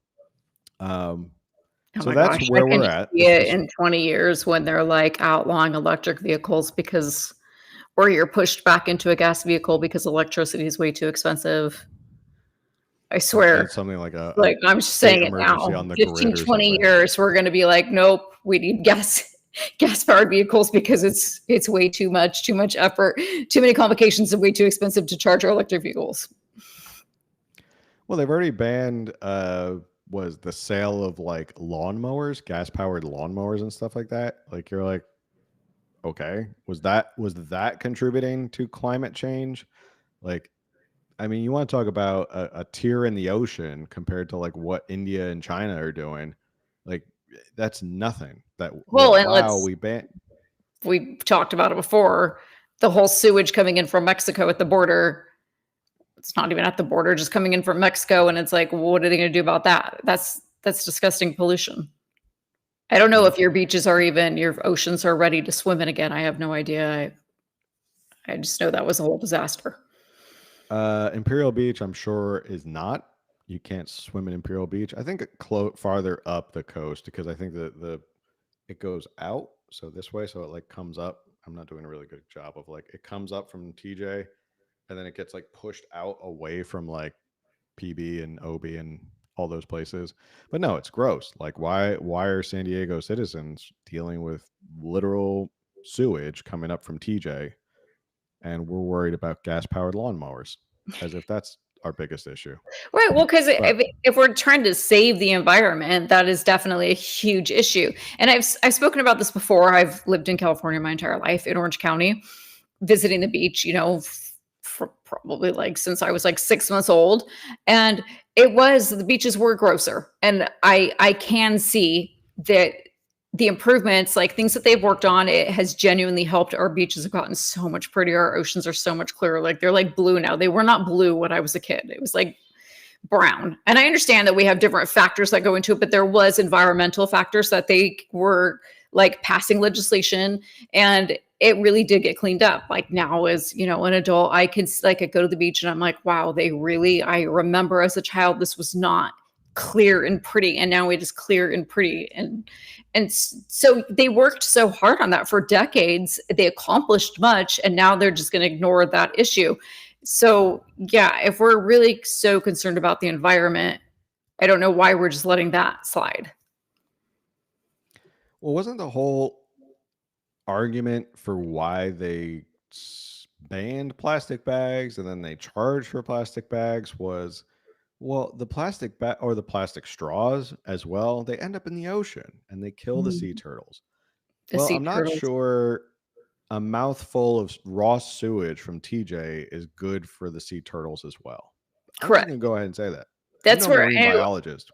so that's where we're at. In 20 years when they're like outlawing electric vehicles or you're pushed back into a gas vehicle because electricity is way too expensive. I swear. It's something like I'm just saying it now. 15, 20 years, we're going to be like, nope, we need gas-powered vehicles because it's way too much effort, too many complications, and way too expensive to charge our electric vehicles. Well, they've already banned was the sale of like lawnmowers, gas powered lawnmowers and stuff like that. Like you're like, okay, was that contributing to climate change? Like, I mean, you want to talk about a tear in the ocean compared to like what India and China are doing. Like that's nothing. That Well, like and wow, we ban. we talked about it before. The whole sewage coming in from Mexico at the border. It's not even at the border, just coming in from Mexico, and it's like, what are they going to do about that? That's disgusting pollution. I don't know if your beaches are even your oceans are ready to swim in again. I have no idea. I just know that was a whole disaster. Imperial Beach, I'm sure, is not. You can't swim in Imperial Beach. I think farther up the coast because I think the it goes out so this way, so it like comes up. I'm not doing a really good job of like it comes up from TJ and then it gets like pushed out away from like PB and OB and all those places. But no, it's gross. Like why are San Diego citizens dealing with literal sewage coming up from TJ and we're worried about gas powered lawnmowers as if that's our biggest issue. Right. Well, because But if we're trying to save the environment, that is definitely a huge issue. And I've spoken about this before. I've lived in California my entire life in Orange County, visiting the beach. For probably like since I was like 6 months old, and the beaches were grosser, and I can see that the improvements, like things that they've worked on, it has genuinely helped. Our beaches have gotten so much prettier. Our oceans are so much clearer. Like they're like blue now. They were not blue when I was a kid. It was like brown. And I understand that we have different factors that go into it, but there was environmental factors that they were like passing legislation, and it really did get cleaned up. Like now as, an adult, I go to the beach and I'm like, wow, I remember as a child, this was not clear and pretty. And now it is clear and pretty. And so they worked so hard on that for decades. They accomplished much, and now they're just going to ignore that issue. So yeah, if we're really so concerned about the environment, I don't know why we're just letting that slide. well, wasn't the whole argument for why they banned plastic bags and then they charged for plastic bags was, well, the plastic bag or the plastic straws as well, they end up in the ocean and they kill the sea turtles. The Well, sea I'm not turtles. sure a mouthful of raw sewage from TJ is good for the sea turtles as well. I'm just Correct. going to go ahead and say that. That's I'm no where marine biologist.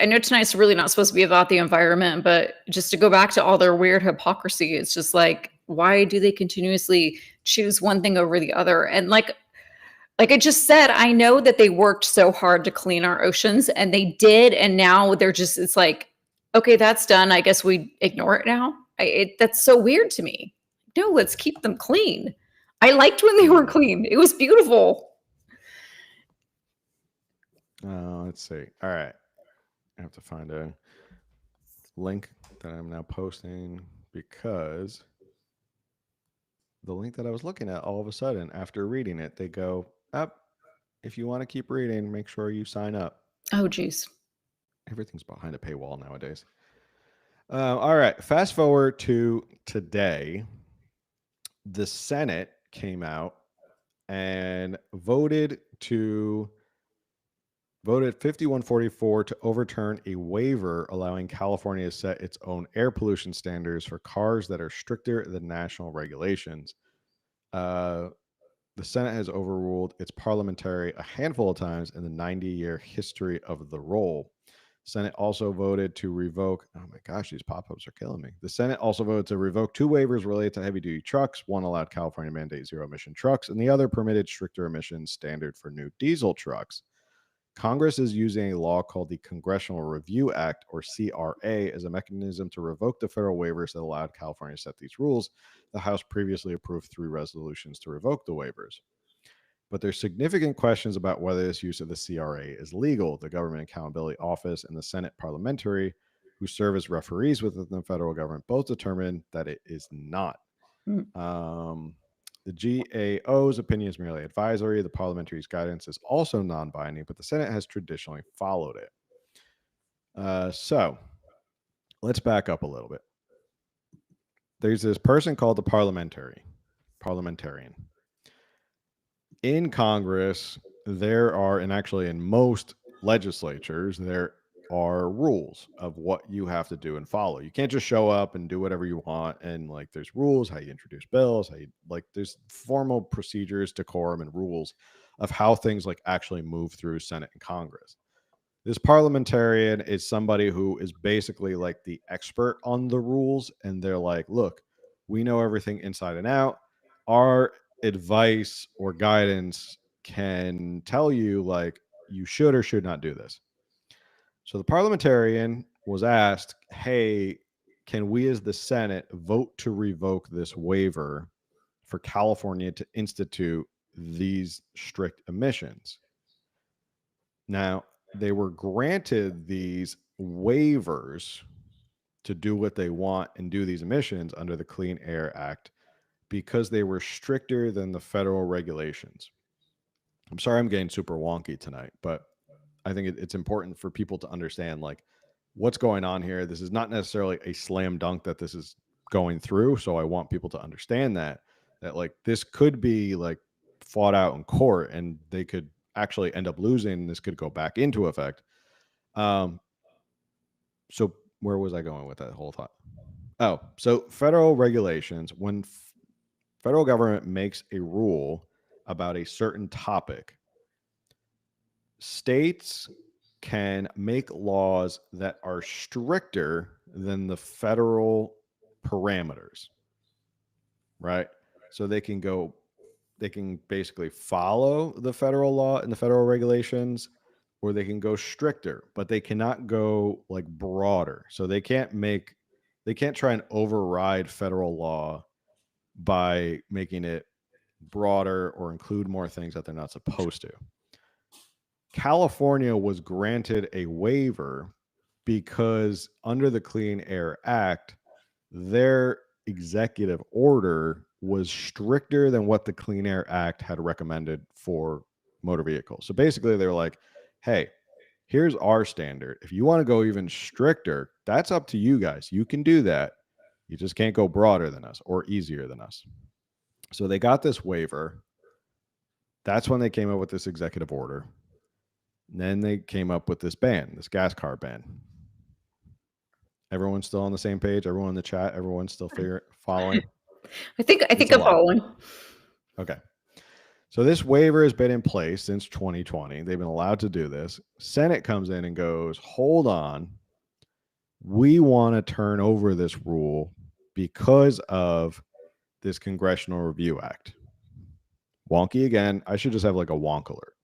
I know tonight's really not supposed to be about the environment, but just to go back to all their weird hypocrisy, it's just like, why do they continuously choose one thing over the other? And like I just said, I know that they worked so hard to clean our oceans, and they did. And now it's like, okay, that's done. I guess we ignore it now. That's so weird to me. No, let's keep them clean. I liked when they were clean. It was beautiful. Let's see. All right. I have to find a link that I'm now posting because the link that I was looking at, all of a sudden, after reading it, they go, up. If you want to keep reading, make sure you sign up. Oh, geez. Everything's behind a paywall nowadays. All right. Fast forward to today. The Senate came out and voted 5144 to overturn a waiver allowing California to set its own air pollution standards for cars that are stricter than national regulations. The Senate has overruled its parliamentary a handful of times in the 90-year history of the role. Senate also voted to revoke, oh my gosh, these pop-ups are killing me. The Senate also voted to revoke 2 waivers related to heavy-duty trucks. One allowed California mandate zero-emission trucks, and the other permitted stricter emissions standard for new diesel trucks. Congress is using a law called the Congressional Review Act, or CRA, as a mechanism to revoke the federal waivers that allowed California to set these rules. The House previously approved 3 resolutions to revoke the waivers. But there's significant questions about whether this use of the CRA is legal. The Government Accountability Office and the Senate Parliamentary, who serve as referees within the federal government, both determined that it is not. The GAO's opinion is merely advisory. The parliamentary's guidance is also non-binding, but the Senate has traditionally followed it. So let's back up a little bit. There's this person called the parliamentarian. In Congress, there are, and actually in most legislatures, there are rules of what you have to do and follow. You can't just show up and do whatever you want. And like, there's rules, how you introduce bills, how you like, there's formal procedures, decorum, and rules of how things like actually move through Senate and Congress. This parliamentarian is somebody who is basically like the expert on the rules. And they're like, look, we know everything inside and out. Our advice or guidance can tell you, like, you should or should not do this. So the parliamentarian was asked, hey, can we as the Senate vote to revoke this waiver for California to institute these strict emissions? Now, they were granted these waivers to do what they want and do these emissions under the Clean Air Act because they were stricter than the federal regulations. I'm sorry I'm getting super wonky tonight, but I think it's important for people to understand like what's going on here. This is not necessarily a slam dunk that this is going through. So I want people to understand that like this could be like fought out in court and they could actually end up losing. This could go back into effect. So where was I going with that whole thought? Oh, so federal regulations, when federal government makes a rule about a certain topic, states can make laws that are stricter than the federal parameters, right? So they can basically follow the federal law and the federal regulations, or they can go stricter, but they cannot go like broader. So they can't try and override federal law by making it broader or include more things that they're not supposed to. California was granted a waiver because under the Clean Air Act, their executive order was stricter than what the Clean Air Act had recommended for motor vehicles. So basically, they were like, hey, here's our standard. If you want to go even stricter, that's up to you guys. You can do that. You just can't go broader than us or easier than us. So they got this waiver. That's when they came up with this executive order. And then they came up with this ban, this gas car ban. Everyone's still on the same page? Everyone in the chat? Everyone's still following? I think I'm following. Okay. So this waiver has been in place since 2020. They've been allowed to do this. Senate comes in and goes, hold on. We want to turn over this rule because of this Congressional Review Act. Wonky again. I should just have like a wonk alert.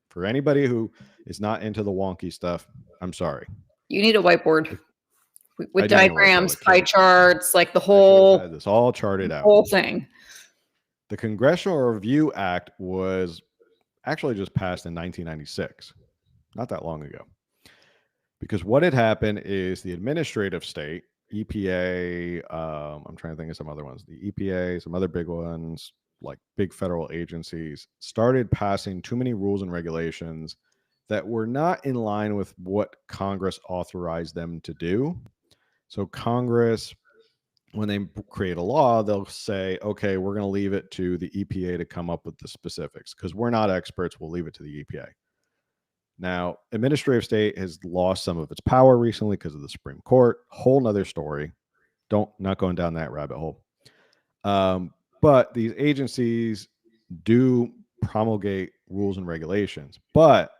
For anybody who is not into the wonky stuff, I'm sorry. You need a whiteboard with diagrams, pie charts, like the whole had this all charted out. Whole thing. The Congressional Review Act was actually just passed in 1996, not that long ago. Because what had happened is the administrative state, EPA, I'm trying to think of some other ones, the EPA, some other big ones, like big federal agencies, started passing too many rules and regulations that were not in line with what Congress authorized them to do. So Congress, when they create a law, they'll say, okay, we're going to leave it to the EPA to come up with the specifics because we're not experts. We'll leave it to the EPA. Now, administrative state has lost some of its power recently because of the Supreme Court. Whole nother story. Not going down that rabbit hole. But these agencies do promulgate rules and regulations. But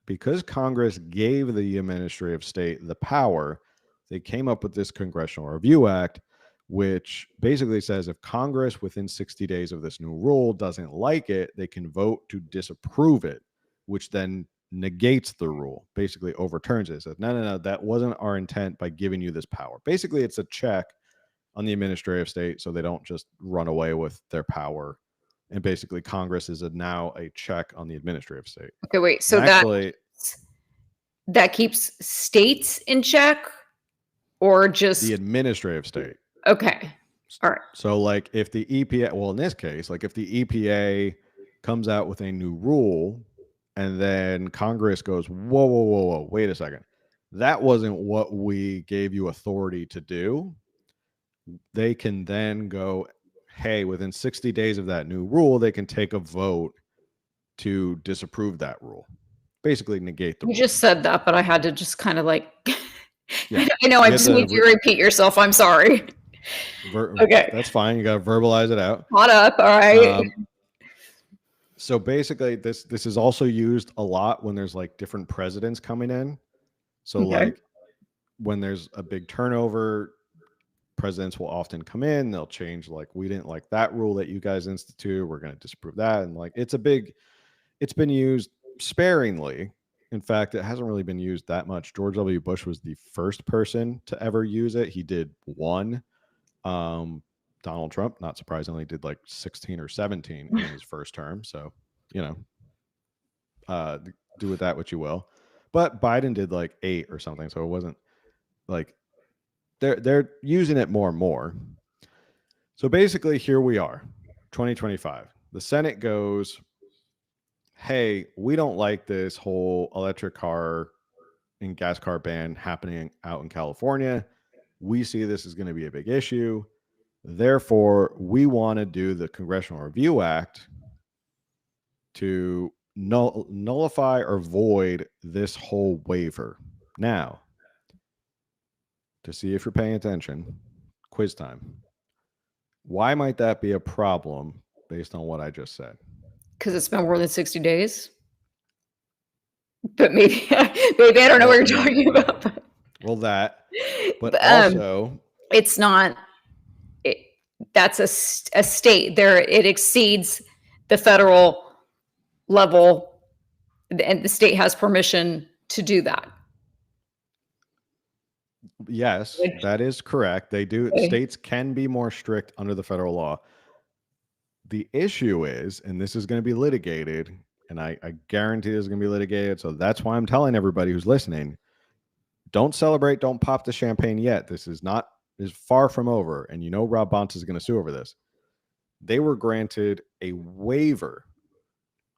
because Congress gave the administrative state the power, they came up with this Congressional Review Act, which basically says if Congress within 60 days of this new rule doesn't like it, they can vote to disapprove it, which then negates the rule, basically overturns it. It says, no, that wasn't our intent by giving you this power. Basically, it's a check on the administrative state so they don't just run away with their power. And basically, Congress is now a check on the administrative state. Okay, wait. So that keeps states in check, or just the administrative state? Okay. All right. So like if the EPA, well, in this case, like if the EPA comes out with a new rule and then Congress goes, whoa, wait a second. That wasn't what we gave you authority to do. They can then go, hey, within 60 days of that new rule, they can take a vote to disapprove that rule. basically negate the You rule. just said that, but I had to just kind of like. Yeah. I know. I You just have to need you to repeat yourself. I'm sorry. Okay. That's fine. You got to verbalize it out. Caught up. All right. So basically, this is also used a lot when there's like different presidents coming in. So Okay. like when there's a big turnover, presidents will often come in. They'll change, like, we didn't like that rule that you guys institute. We're going to disapprove that. And like it's been used sparingly. In fact, it hasn't really been used that much. George W. Bush was the first person to ever use it. He did one. Donald Trump, not surprisingly, did like 16 or 17 in his first term. So, do with that what you will. But Biden did like 8 or something. So it wasn't like they're using it more and more. So basically, here we are, 2025. The Senate goes, hey, we don't like this whole electric car and gas car ban happening out in California. We see this is going to be a big issue. Therefore, we want to do the Congressional Review Act to nullify or void this whole waiver. Now, to see if you're paying attention, quiz time. Why might that be a problem based on what I just said? Because it's been more than 60 days. But maybe I don't know what you're talking about. Well, that, but also it's not. That's a state. There, it exceeds the federal level, and the state has permission to do that. Yes, that is correct. They do. Okay. States can be more strict under the federal law. The issue is, and this is going to be litigated, and I guarantee this is going to be litigated. So that's why I'm telling everybody who's listening, don't celebrate, don't pop the champagne yet. This is far from over. And Rob Bonta is going to sue over this. They were granted a waiver.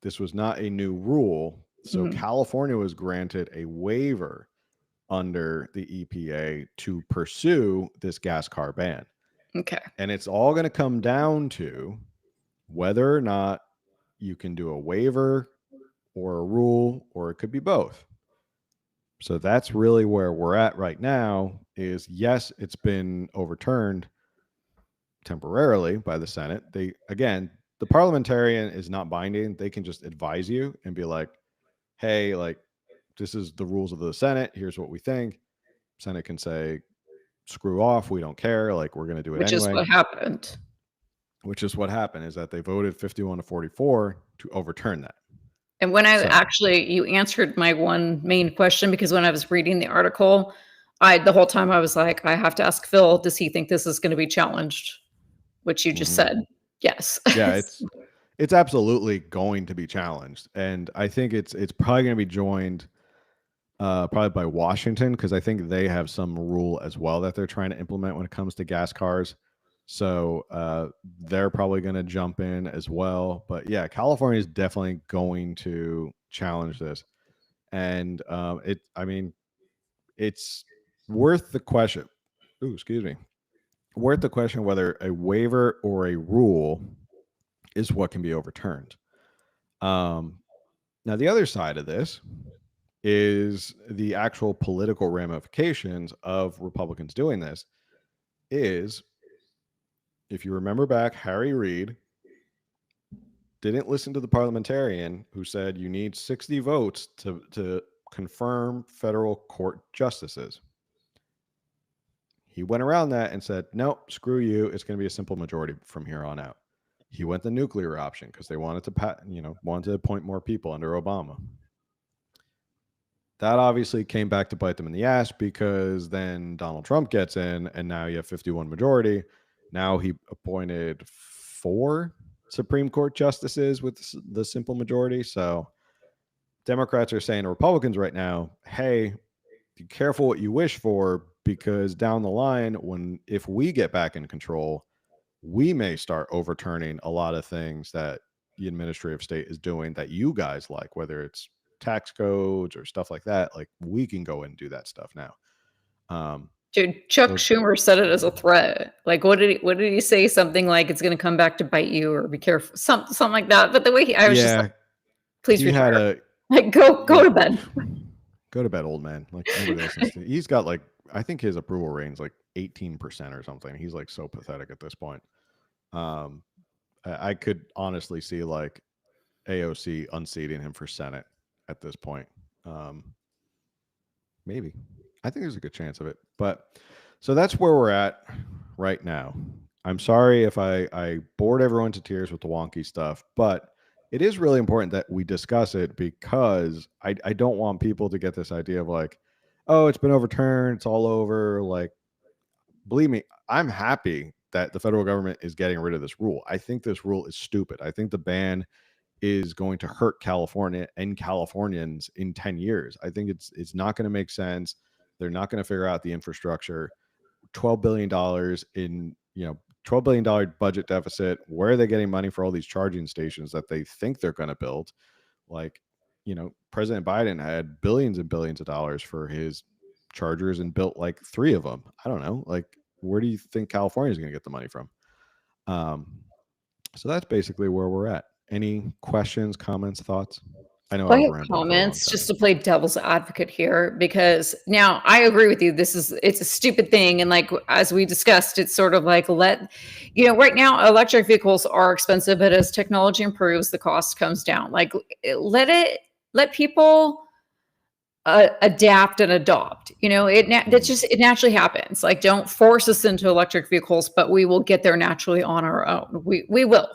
This was not a new rule. So California was granted a waiver under the EPA to pursue this gas car ban. Okay. And it's all going to come down to whether or not you can do a waiver or a rule, or it could be both. So that's really where we're at right now is, yes, it's been overturned temporarily by the Senate. The parliamentarian is not binding. They can just advise you and be like, hey, like, this is the rules of the Senate. Here's what we think. Senate can say, screw off. We don't care. Like, we're going to do it Which anyway. is what happened. Which is what happened, is that they voted 51-44 to overturn that. And when you answered my one main question, because when I was reading the article, the whole time I was like, I have to ask Phil, does he think this is going to be challenged? Which you just said, yes. Yeah, it's absolutely going to be challenged. And I think it's probably going to be joined probably by Washington, because I think they have some rule as well that they're trying to implement when it comes to gas cars. So they're probably going to jump in as well. But yeah, California is definitely going to challenge this. And it's worth the question. Worth the question whether a waiver or a rule is what can be overturned. Now, the other side of this is the actual political ramifications of Republicans doing this. Is, if you remember back, Harry Reid didn't listen to the parliamentarian who said you need 60 votes to confirm federal court justices. He went around that and said, no, screw you. It's going to be a simple majority from here on out. He went the nuclear option because they wanted to appoint more people under Obama. That obviously came back to bite them in the ass, because then Donald Trump gets in and now you have 51 majority. Now he appointed 4 Supreme Court justices with the simple majority. So Democrats are saying to Republicans right now, hey, be careful what you wish for, because down the line, if we get back in control, we may start overturning a lot of things that the administrative state is doing that you guys like, whether it's tax codes or stuff like that. Like, we can go and do that stuff now. Dude, Chuck Schumer said it as a threat. Like, what did he say? Something like, it's going to come back to bite you, or be careful, something like that. But the way I was just like, please retire. Like, go Like, to bed. go to bed, old man. Like, nobody listens to. He's got like, I think his approval rating's like 18% or something. He's like so pathetic at this point. Um, I could honestly see like AOC unseating him for Senate at this point. Um, maybe. I think there's a good chance of it. But so that's where we're at right now. I'm sorry if I bored everyone to tears with the wonky stuff, but it is really important that we discuss it because I don't want people to get this idea of like, oh, it's been overturned, it's all over. Like, believe me, I'm happy that the federal government is getting rid of this rule. I think this rule is stupid. I think the ban is going to hurt California and Californians in 10 years. I think it's not going to make sense. They're not going to figure out the infrastructure. $12 billion in, $12 billion budget deficit. Where are they getting money for all these charging stations that they think they're going to build? Like, President Biden had billions and billions of dollars for his chargers and built like 3 of them. I don't know. Like, where do you think California is going to get the money from? So that's basically where we're at. Any questions, comments, thoughts? I know I I was have rambling for a long comments time. just to play devil's advocate here, because now I agree with you. It's a stupid thing. And like, as we discussed, it's sort of like, right now electric vehicles are expensive, but as technology improves, the cost comes down. Like, let people adapt and adopt. It naturally happens. Like, don't force us into electric vehicles, but we will get there naturally on our own. We will.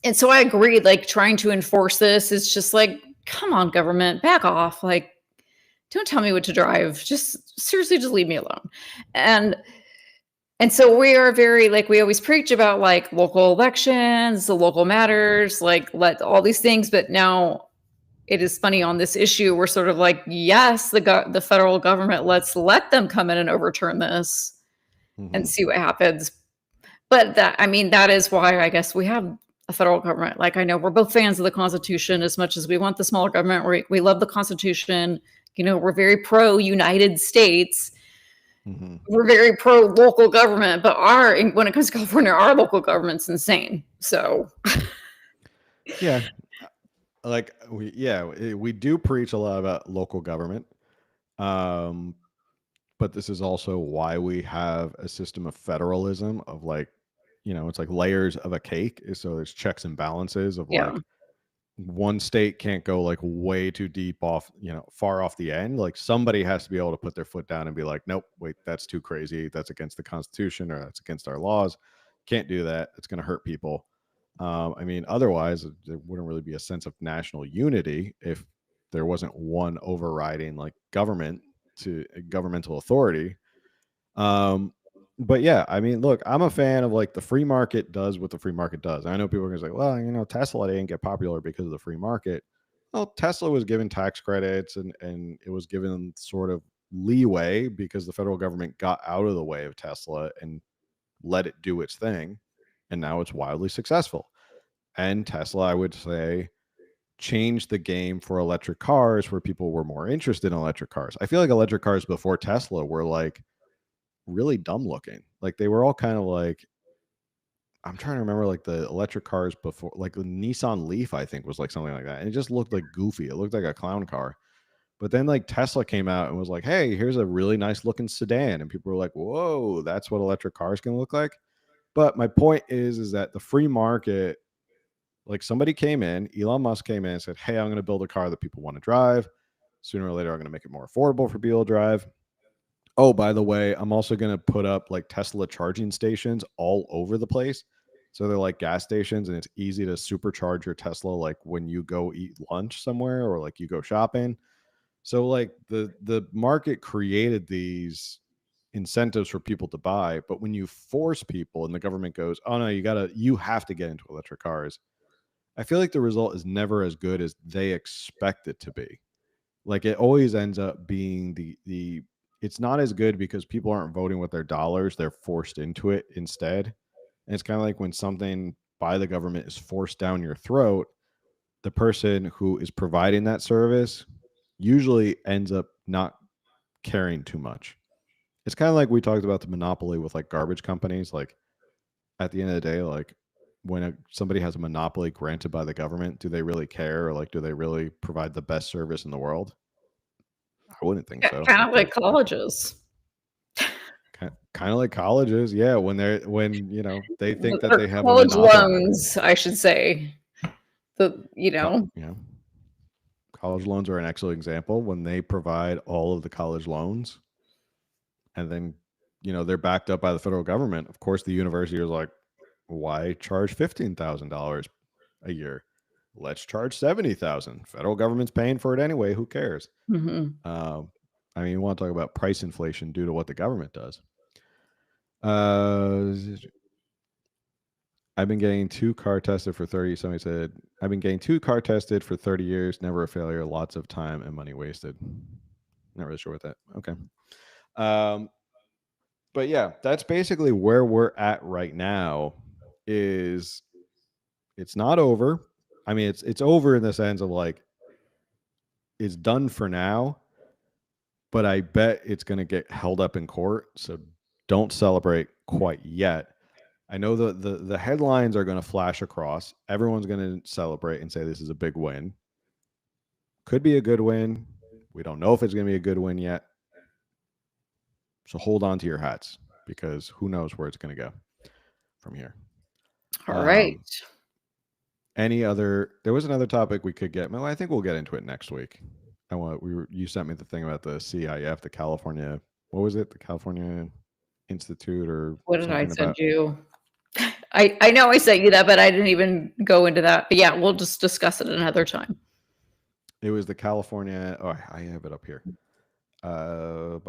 And so I agree, like, trying to enforce this is just like, come on, government, back off. Like, don't tell me what to drive. Just seriously, just leave me alone. And so we are very, like, we always preach about like local elections, the local matters, like, let all these things. But now it is funny on this issue. We're sort of like, yes, the federal government, let them come in and overturn this and see what happens. But that is why I guess we have a federal government. Like, I know we're both fans of the Constitution as much as we want the smaller government. We love the Constitution. We're very pro United States. We're very pro local government, but when it comes to California, our local government's insane. So yeah, like we do preach a lot about local government. But this is also why we have a system of federalism of like, it's like layers of a cake. So there's checks and balances of like, one state can't go like way too deep off, far off the end. Like, somebody has to be able to put their foot down and be like, nope, wait, that's too crazy. That's against the Constitution, or that's against our laws. Can't do that. It's going to hurt people. Otherwise there wouldn't really be a sense of national unity if there wasn't one overriding like governmental authority. But yeah, look, I'm a fan of like the free market does what the free market does. I know people are going to say, well, Tesla didn't get popular because of the free market. Well, Tesla was given tax credits and it was given sort of leeway because the federal government got out of the way of Tesla and let it do its thing. And now it's wildly successful. And Tesla, I would say, changed the game for electric cars where people were more interested in electric cars. I feel like electric cars before Tesla were like really dumb looking. Like, they were all kind of like, I'm trying to remember like the electric cars before, like the Nissan Leaf, I think was like something like that. And it just looked like goofy. It looked like a clown car. But then like Tesla came out and was like, hey, here's a really nice looking sedan. And people were like, whoa, that's what electric cars can look like. But my point is that the free market, like, somebody came in, Elon Musk came in and said, hey, I'm going to build a car that people want to drive. Sooner or later, I'm going to make it more affordable for people to drive. Oh, by the way, I'm also going to put up like Tesla charging stations all over the place. So they're like gas stations, and it's easy to supercharge your Tesla like when you go eat lunch somewhere or like you go shopping. So like the market created these incentives for people to buy, but when you force people and the government goes, oh no, you have to get into electric cars, I feel like the result is never as good as they expect it to be. Like, it always ends up being the it's not as good because people aren't voting with their dollars, they're forced into it instead. And it's kind of like when something by the government is forced down your throat, the person who is providing that service usually ends up not caring too much. It's kind of like we talked about the monopoly with like garbage companies. Like, at the end of the day, like, when somebody has a monopoly granted by the government, do they really care, or like do they really provide the best service in the world? I wouldn't think so. Kind of like colleges. Kind of like colleges, yeah. When they think that Or they have a college monopoly. loans, I should say. Yeah, college loans are an excellent example. When they provide all of the college loans, and then they're backed up by the federal government. Of course, the university is like, why charge $15,000 a year? Let's charge 70,000. Federal government's paying for it anyway. Who cares? I mean, you want to talk about price inflation due to what the government does. I've been getting 2 car tested for 30. Somebody said, I've been getting 2 car tested for 30 years. Never a failure. Lots of time and money wasted. Not really sure what that. Okay. But yeah, that's basically where we're at right now. Is it's not over. I mean, it's over in the sense of like it's done for now, but I bet it's going to get held up in court. So don't celebrate quite yet. I know the headlines are going to flash across. Everyone's going to celebrate and say this is a big win. Could be a good win. We don't know if it's going to be a good win yet. So hold on to your hats, because who knows where it's going to go from here. All right. There was another topic we could get. Well, I think we'll get into it next week. You sent me the thing about the CIF, the California, what was it? The California Institute, or what did I send you? I know I sent you that, but I didn't even go into that. But yeah, we'll just discuss it another time. It was the California. Oh, I have it up here. The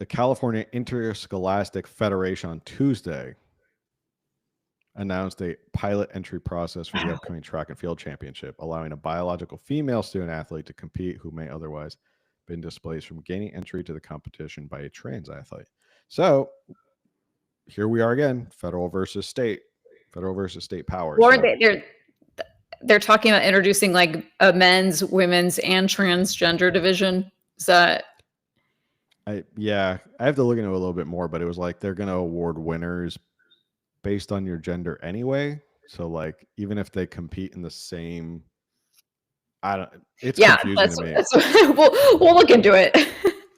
California Interscholastic Federation on Tuesday announced a pilot entry process for the upcoming track and field championship, allowing a biological female student athlete to compete who may otherwise been displaced from gaining entry to the competition by a trans athlete. So here we are again, federal versus state power. Or they're talking about introducing like a men's, women's, and transgender division. Is that? I have to look into it a little bit more, but it was like they're going to award winners based on your gender anyway. So like even if they compete in the same, it's confusing to me. We'll look into it.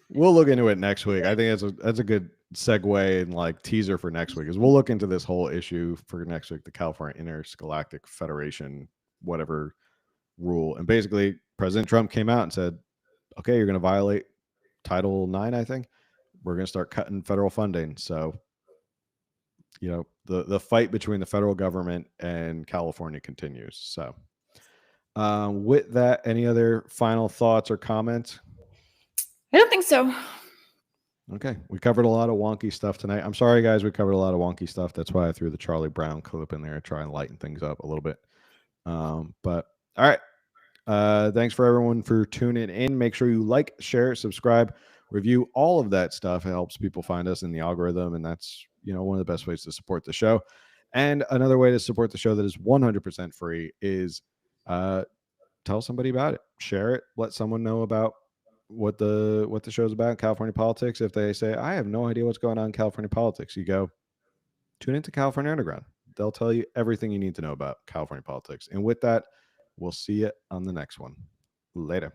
We'll look into it next week. I think that's a good segue and like teaser for next week, is we'll look into this whole issue for next week, the California Interscholastic Federation, whatever rule. And basically President Trump came out and said, okay, you're going to violate Title IX, I think. We're going to start cutting federal funding. So, the fight between the federal government and California continues. So, with that, any other final thoughts or comments? I don't think so. Okay. We covered a lot of wonky stuff tonight. I'm sorry, guys. We covered a lot of wonky stuff. That's why I threw the Charlie Brown clip in there to try and lighten things up a little bit. But all right. Thanks for everyone for tuning in. Make sure you like, share, subscribe, review, all of that stuff. It helps people find us in the algorithm, and that's one of the best ways to support the show. And another way to support the show that is 100% free is tell somebody about it, share it, let someone know about what the show's about, California politics. If they say, I have no idea what's going on in California politics, you go tune into California Underground. They'll tell you everything you need to know about California politics. And with that, we'll see you on the next one. Later.